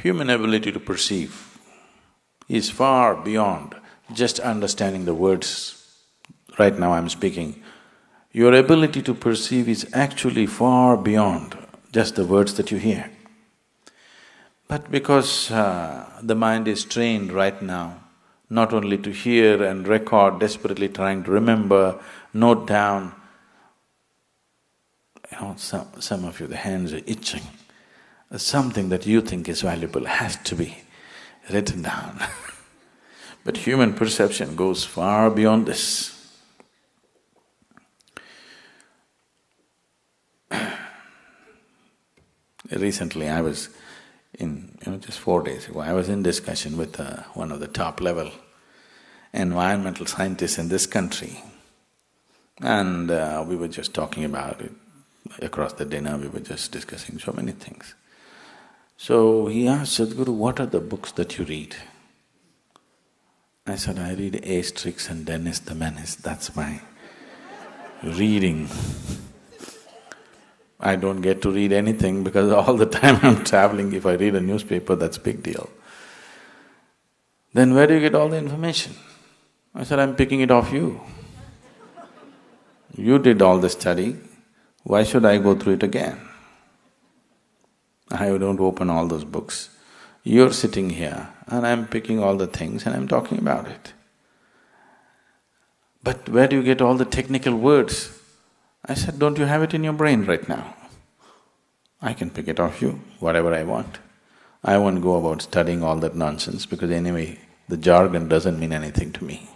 Human ability to perceive is far beyond just understanding the words. Right now I'm speaking. Your ability to perceive is actually far beyond just the words that you hear. But because the mind is trained right now, not only to hear and record, desperately trying to remember, note down, some of you, the hands are itching. Something that you think is valuable has to be written down. But human perception goes far beyond this. Recently I was just 4 days ago, I was in discussion with one of the top-level environmental scientists in this country, and we were just talking about it. Across the dinner, we were just discussing so many things. So he asked, Sadhguru, what are the books that you read? I said, I read Asterix and Dennis the Menace, that's my reading. I don't get to read anything because all the time I'm traveling, if I read a newspaper, that's a big deal. Then where do you get all the information? I said, I'm picking it off you. You did all the study, why should I go through it again? I don't open all those books. You're sitting here and I'm picking all the things and I'm talking about it. But where do you get all the technical words? I said, don't you have it in your brain right now? I can pick it off you, whatever I want. I won't go about studying all that nonsense because anyway, the jargon doesn't mean anything to me.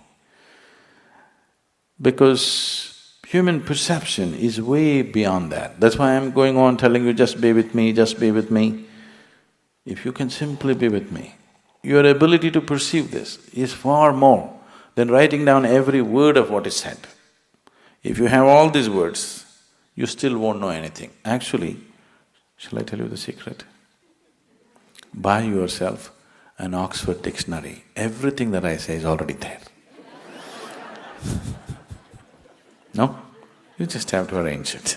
Because human perception is way beyond that. That's why I'm going on telling you, just be with me, just be with me. If you can simply be with me, your ability to perceive this is far more than writing down every word of what is said. If you have all these words, you still won't know anything. Actually, shall I tell you the secret? Buy yourself an Oxford dictionary. Everything that I say is already there. No? You just have to arrange it.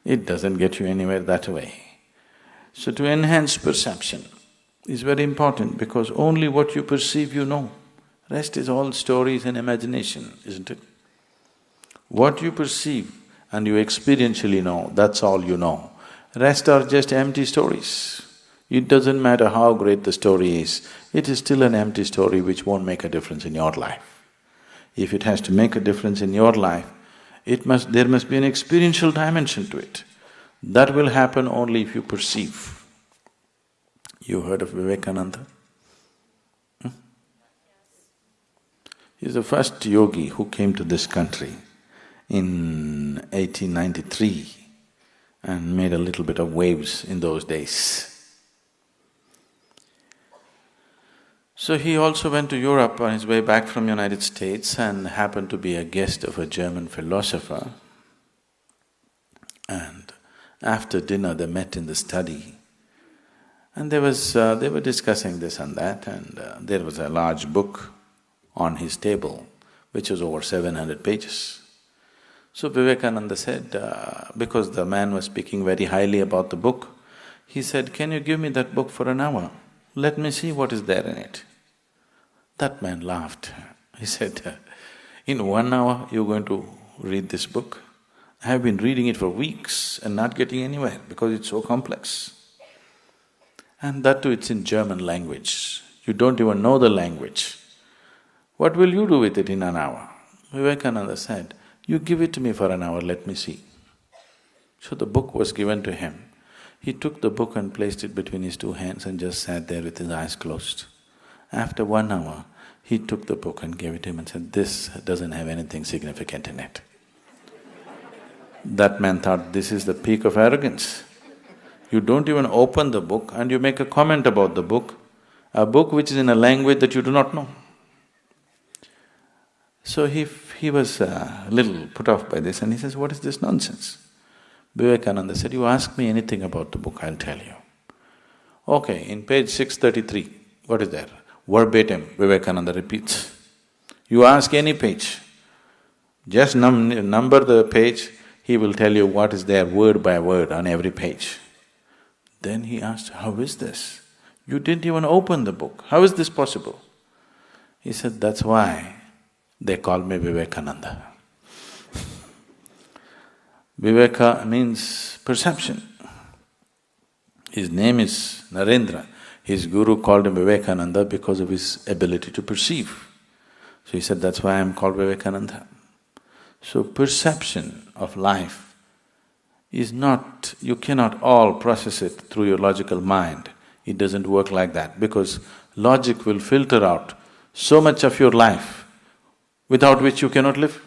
It doesn't get you anywhere that way. So to enhance perception is very important because only what you perceive you know. Rest is all stories and imagination, isn't it? What you perceive and you experientially know, that's all you know. Rest are just empty stories. It doesn't matter how great the story is, it is still an empty story which won't make a difference in your life. If it has to make a difference in your life, there must be an experiential dimension to it. That will happen only if you perceive. You heard of Vivekananda? He's the first yogi who came to this country in 1893 and made a little bit of waves in those days. So he also went to Europe on his way back from United States and happened to be a guest of a German philosopher. And after dinner they met in the study and they were discussing this and that, and there was a large book on his table which was over 700 pages. So Vivekananda said, because the man was speaking very highly about the book, he said, can you give me that book for an hour? Let me see what is there in it. That man laughed. He said, in 1 hour you're going to read this book? I have been reading it for weeks and not getting anywhere because it's so complex. And that too, it's in German language. You don't even know the language. What will you do with it in an hour? Vivekananda said, you give it to me for an hour, let me see. So the book was given to him. He took the book and placed it between his two hands and just sat there with his eyes closed. After 1 hour, he took the book and gave it to him and said, this doesn't have anything significant in it. That man thought, this is the peak of arrogance. You don't even open the book and you make a comment about the book, a book which is in a language that you do not know. So he was a little put off by this and he says, what is this nonsense? Vivekananda said, you ask me anything about the book, I'll tell you. Okay, in page 633, what is there? Verbatim, Vivekananda repeats. You ask any page, just number the page, he will tell you what is there word by word on every page. Then he asked, how is this? You didn't even open the book, how is this possible? He said, that's why they call me Vivekananda. Viveka means perception. His name is Narendra. His guru called him Vivekananda because of his ability to perceive. So he said, that's why I'm called Vivekananda. So perception of life is not… you cannot all process it through your logical mind. It doesn't work like that because logic will filter out so much of your life without which you cannot live.